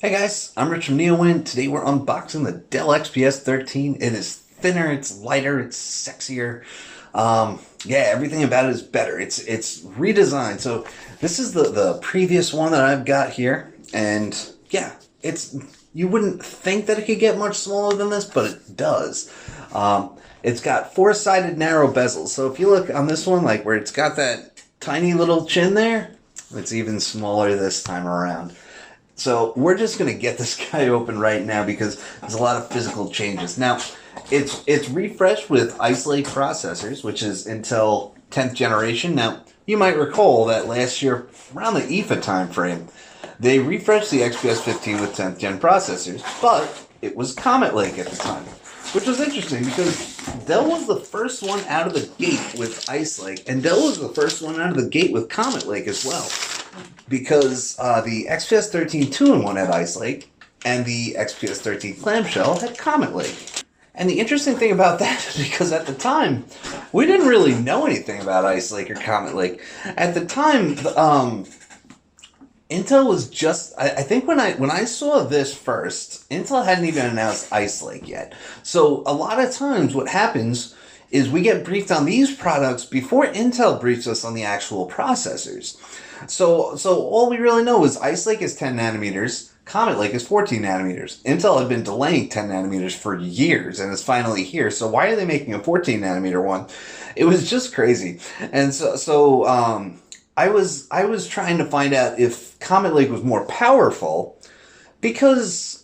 Hey guys, I'm Rich from NeoWin. Today we're unboxing the Dell XPS 13. It is thinner, it's lighter, it's sexier. Yeah, everything about it is better. It's redesigned. So this is the previous one that I've got here, and yeah, it's you wouldn't think that it could get much smaller than this, but it does. It's got four-sided narrow bezels. So if you look on this one, like where it's got that tiny little chin there, it's even smaller this time around. So we're just going to get this guy open right now because there's a lot of physical changes. Now, it's refreshed with Ice Lake processors, which is Intel 10th generation. Now, you might recall that last year, around the IFA timeframe, they refreshed the XPS 15 with 10th gen processors, but it was Comet Lake at the time, which was interesting because Dell was the first one out of the gate with Ice Lake, and Dell was the first one out of the gate with Comet Lake as well. Because the XPS 13 2-in-1 had Ice Lake, and the XPS 13 clamshell had Comet Lake. And the interesting thing about that is because at the time, we didn't really know anything about Ice Lake or Comet Lake. At the time, Intel was just, I think when I saw this first, Intel hadn't even announced Ice Lake yet. So a lot of times what happens is we get briefed on these products before Intel briefs us on the actual processors. So all we really know is Ice Lake is 10 nanometers, Comet Lake is 14 nanometers. Intel had been delaying 10 nanometers for years, and it's finally here. So why are they making a 14 nanometer one? It was just crazy. And I was trying to find out if Comet Lake was more powerful because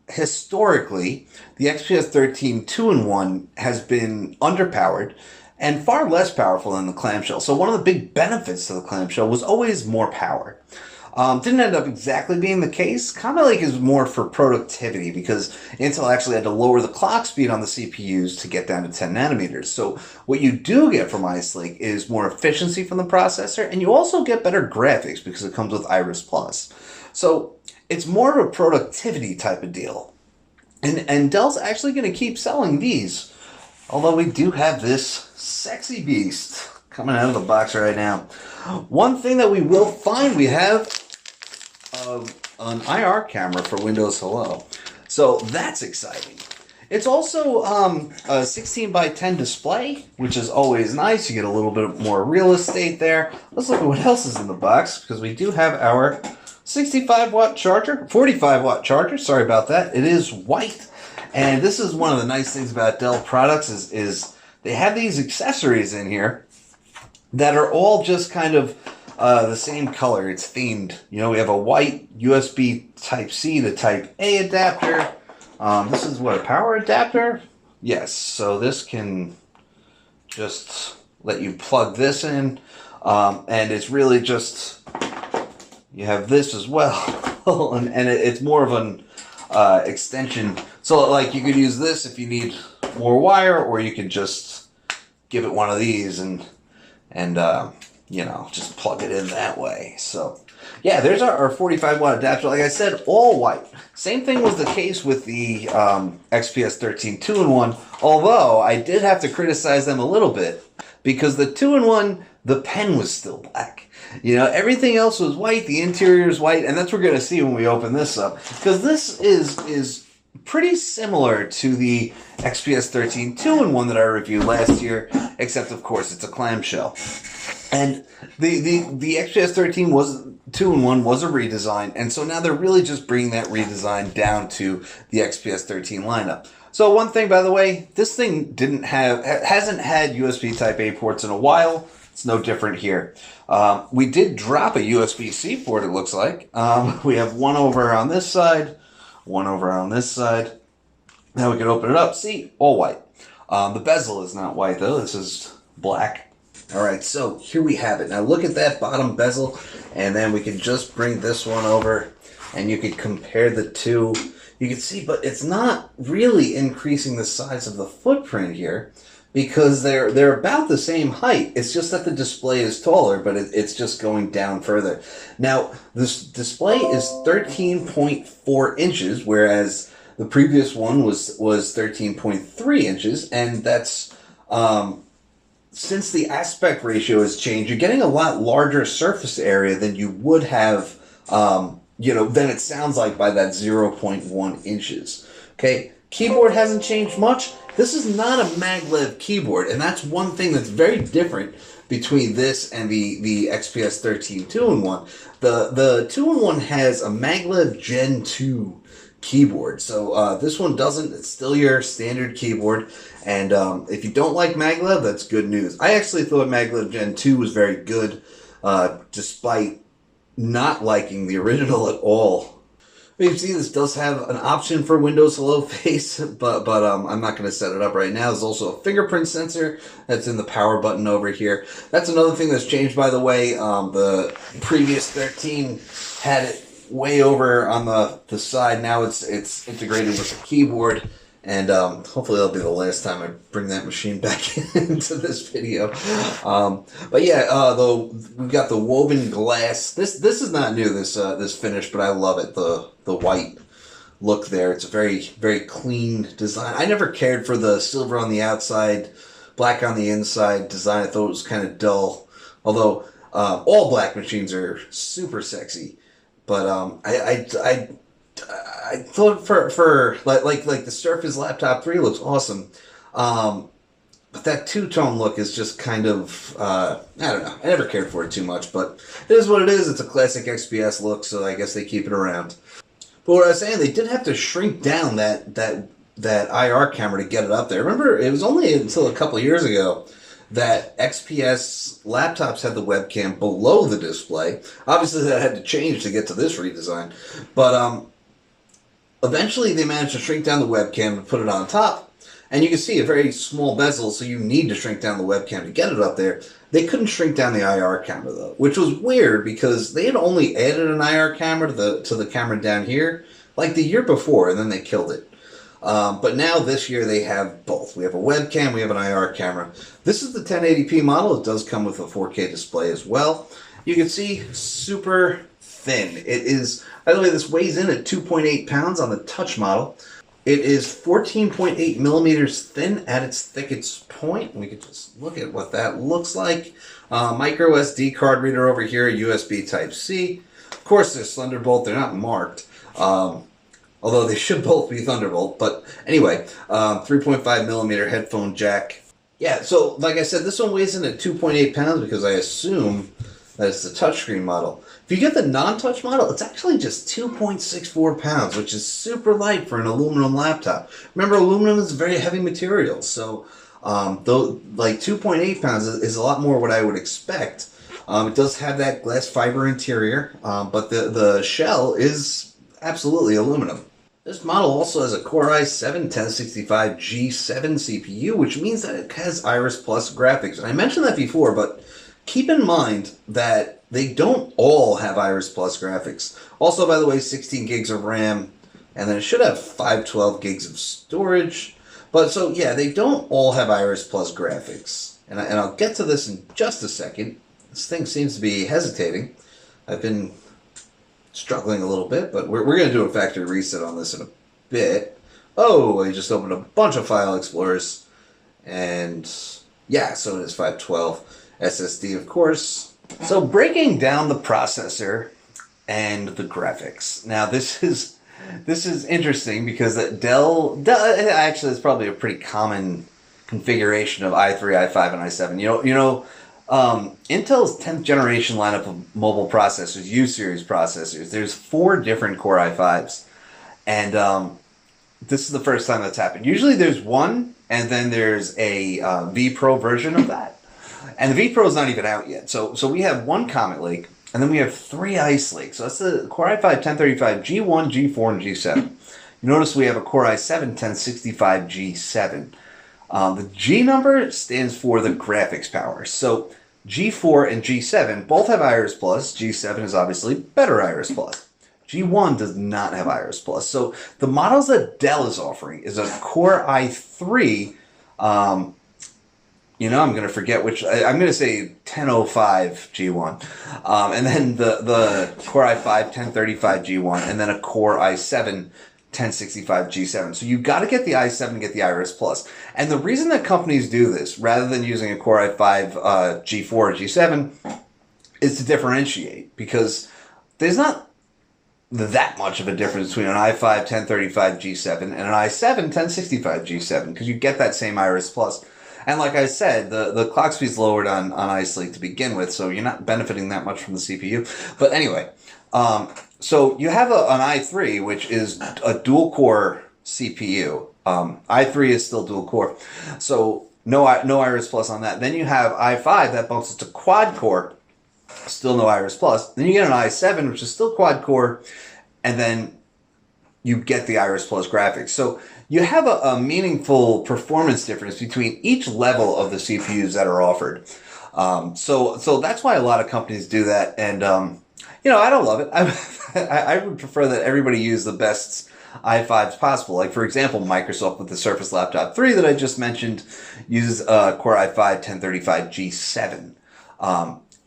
historically the XPS 13 2-in-1 has been underpowered and far less powerful than the clamshell. So one of the big benefits to the clamshell was always more power. Didn't end up exactly being the case. Comet Lake is more for productivity because Intel actually had to lower the clock speed on the CPUs to get down to 10 nanometers. So what you do get from Ice Lake is more efficiency from the processor, and you also get better graphics because it comes with Iris Plus. So it's more of a productivity type of deal. And Dell's actually going to keep selling these. Although we do have this sexy beast coming out of the box right now. One thing that we will find, we have an IR camera for Windows Hello. So that's exciting. It's also a 16 by 10 display, which is always nice. You get a little bit more real estate there. Let's look at what else is in the box, because we do have our 65 watt charger, 45 watt charger, sorry about that. It is white. And this is one of the nice things about Dell products is they have these accessories in here that are all just kind of the same color. It's themed. You know, we have a white USB Type-C to Type-A adapter. This is what, a power adapter? Yes, so this can just let you plug this in. And it's really just, you have this as well. and it's more of an extension. So like you could use this if you need more wire, or you could just give it one of these and you know, just plug it in that way. So yeah, there's our 45 watt adapter. Like I said, all white. Same thing was the case with the XPS 13 2-in-1, although I did have to criticize them a little bit because the 2-in-1, the pen was still black. You know, everything else was white, the interior is white, and that's what we're going to see when we open this up. Because this is pretty similar to the XPS 13 2-in-1 that I reviewed last year, except of course it's a clamshell. And the XPS 13 2-in-1 was a redesign, and so now they're really just bringing that redesign down to the XPS 13 lineup. So one thing, by the way, this thing hasn't had USB Type-A ports in a while. It's no different here. We did drop a USB-C port, it looks like. We have one over on this side, one over on this side. Now we can open it up. See, all white. The bezel is not white, though. This is black. All right, so here we have it. Now look at that bottom bezel, and then we can just bring this one over, and you can compare the two. You can see, but it's not really increasing the size of the footprint here, because they're about the same height. It's just that the display is taller, but it's just going down further. Now, this display is 13.4 inches, whereas the previous one was 13.3 inches, and that's since the aspect ratio has changed, you're getting a lot larger surface area than you would have than it sounds like by that 0.1 inches. Okay, keyboard hasn't changed much. This is not a maglev keyboard, and that's one thing that's very different between this and the XPS 13 2-in-1. The 2-in-1 has a maglev Gen 2 keyboard, so this one doesn't. It's still your standard keyboard, and if you don't like maglev, that's good news. I actually thought maglev Gen 2 was very good, despite not liking the original at all. You can see this does have an option for Windows Hello Face, but I'm not going to set it up right now. There's also a fingerprint sensor that's in the power button over here. That's another thing that's changed, by the way. The previous 13 had it way over on the side. Now it's integrated with the keyboard. And hopefully that'll be the last time I bring that machine back into this video. But yeah, we've got the woven glass. This is not new, this finish, but I love it. The white look there. It's a very, very clean design. I never cared for the silver on the outside, black on the inside design. I thought it was kind of dull. Although all black machines are super sexy. But I thought for like the Surface Laptop 3 looks awesome, but that two-tone look is just kind of I don't know. I never cared for it too much, but it is what it is. It's a classic XPS look, so I guess they keep it around. But what I was saying, they did have to shrink down that IR camera to get it up there. Remember, it was only until a couple of years ago that XPS laptops had the webcam below the display. Obviously, that had to change to get to this redesign, but eventually, they managed to shrink down the webcam and put it on top. And you can see a very small bezel, so you need to shrink down the webcam to get it up there. They couldn't shrink down the IR camera, though, which was weird because they had only added an IR camera to the camera down here like the year before, and then they killed it. But now this year they have both. We have a webcam, we have an IR camera. This is the 1080p model. It does come with a 4K display as well. You can see super thin. It is, by the way, this weighs in at 2.8 pounds on the touch model. It is 14.8 millimeters thin at its thickest point. We could just look at what that looks like. Micro SD card reader over here, USB Type-C. Of course, there's Thunderbolt. They're not marked, although they should both be Thunderbolt. But anyway, 3.5 millimeter headphone jack. Yeah, so like I said, this one weighs in at 2.8 pounds because I assume that it's the touchscreen model. If you get the non-touch model, it's actually just 2.64 pounds, which is super light for an aluminum laptop. Remember, aluminum is a very heavy material, so though like 2.8 pounds is a lot more what I would expect. It does have that glass fiber interior, but the shell is absolutely aluminum. This model also has a Core i7 1065G7 CPU, which means that it has Iris Plus graphics. And I mentioned that before, but keep in mind that they don't all have Iris Plus graphics. Also, by the way, 16 gigs of RAM, and then it should have 512 gigs of storage. But so, yeah, they don't all have Iris Plus graphics. And I'll get to this in just a second. This thing seems to be hesitating. I've been struggling a little bit, but we're going to do a factory reset on this in a bit. Oh, I just opened a bunch of file explorers. And yeah, so it is 512 SSD, of course. So breaking down the processor and the graphics. Now this is interesting because Dell actually is probably a pretty common configuration of i3, i5, and i7. Intel's 10th generation lineup of mobile processors, U-series processors, there's 4 different Core i5s. And this is the first time that's happened. Usually there's one, and then there's a vPro version of that. And the vPro is not even out yet. So we have one Comet Lake, and then we have 3 Ice Lakes. So that's the Core i5 1035 G1, G4, and G7. You notice we have a Core i7 1065 G7. The G number stands for the graphics power. So G4 and G7 both have Iris Plus. G7 is obviously better Iris Plus. G1 does not have Iris Plus. So the models that Dell is offering is a Core i3. I'm going to forget which. I'm going to say 1005 G1. And then the Core i5 1035 G1. And then a Core i7 1065 G7. So you got to get the i7 and get the Iris Plus. And the reason that companies do this, rather than using a Core i5 G4 or G7, is to differentiate. Because there's not that much of a difference between an i5 1035 G7 and an i7 1065 G7 because you get that same Iris Plus. And like I said, the clock speed's lowered on Ice Lake to begin with, so you're not benefiting that much from the CPU. But anyway, so you have an i3, which is a dual core CPU. i3 is still dual core, so no Iris Plus on that. Then you have i5 that bumps it to quad core, still no Iris Plus. Then you get an i7, which is still quad core, and then you get the Iris Plus graphics. So you have a meaningful performance difference between each level of the CPUs that are offered. So that's why a lot of companies do that, and I don't love it. I would prefer that everybody use the best i5s possible. Like, for example, Microsoft with the Surface Laptop 3 that I just mentioned uses Core i5 1035 G7.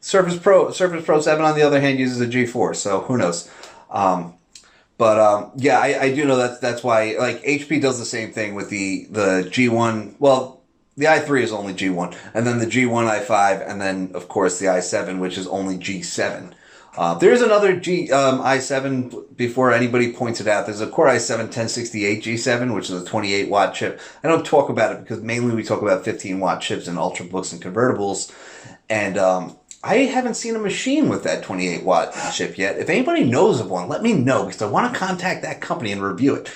Surface Pro 7, on the other hand, uses a G4, so who knows. Yeah, I do know that's why, like, HP does the same thing with the G1. Well, the i3 is only G1, and then the G1 i5, and then, of course, the i7, which is only G7. There's another i7 before anybody points it out. There's a Core i7 1068 G7, which is a 28-watt chip. I don't talk about it because mainly we talk about 15-watt chips in Ultrabooks and convertibles. And I haven't seen a machine with that 28-watt chip yet. If anybody knows of one, let me know because I want to contact that company and review it.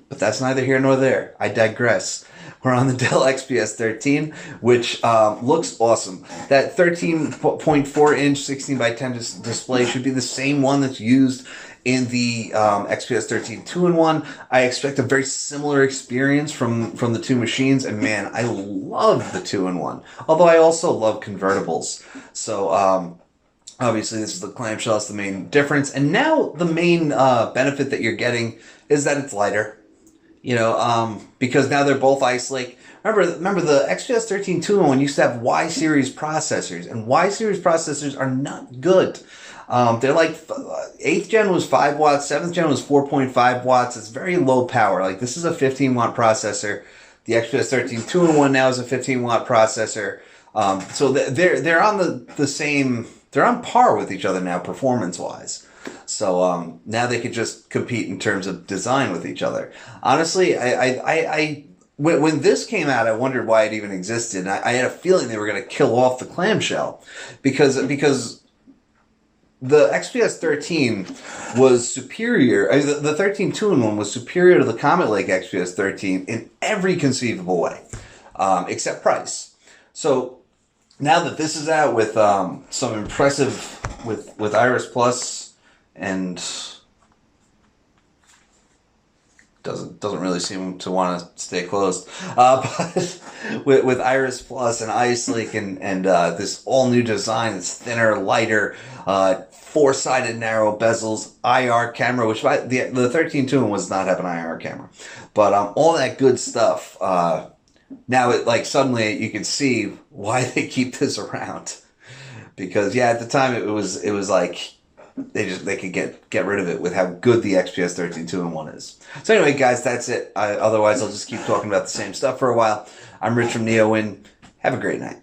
But that's neither here nor there. I digress. We're on the Dell XPS 13, which looks awesome. That 13.4-inch 16 by 10 display should be the same one that's used in the XPS 13 2-in-1. I expect a very similar experience from the two machines, and man, I love the 2-in-1. Although I also love convertibles. So obviously this is the clamshell, that's the main difference. And now the main benefit that you're getting is that it's lighter. Because now they're both Ice Lake. Remember the XPS 13 2-in-1 used to have Y series processors, and Y series processors are not good. They're like 8th gen was 5 watts, 7th gen was 4.5 watts. It's very low power. Like, this is a 15-watt processor. The XPS 13 2-in-1 now is a 15-watt processor. So they're on the same. They're on par with each other now, performance-wise. So now they could just compete in terms of design with each other. Honestly, when this came out, I wondered why it even existed. And I had a feeling they were going to kill off the clamshell because the XPS 13 was superior. The 13 2-in-1 was superior to the Comet Lake XPS 13 in every conceivable way, except price. So now that this is out with some impressive with Iris Plus. And doesn't really seem to want to stay closed. But with Iris Plus and Ice Lake and this all new design, it's thinner, lighter, 4-sided narrow bezels, IR camera, which the 13 2-in-1 does not have an IR camera, but all that good stuff. Now suddenly you can see why they keep this around, because at the time it was like. They could get rid of it with how good the XPS 13 2-in-1 is. So anyway, guys, that's it. Otherwise, I'll just keep talking about the same stuff for a while. I'm Rich from NeoWin. Have a great night.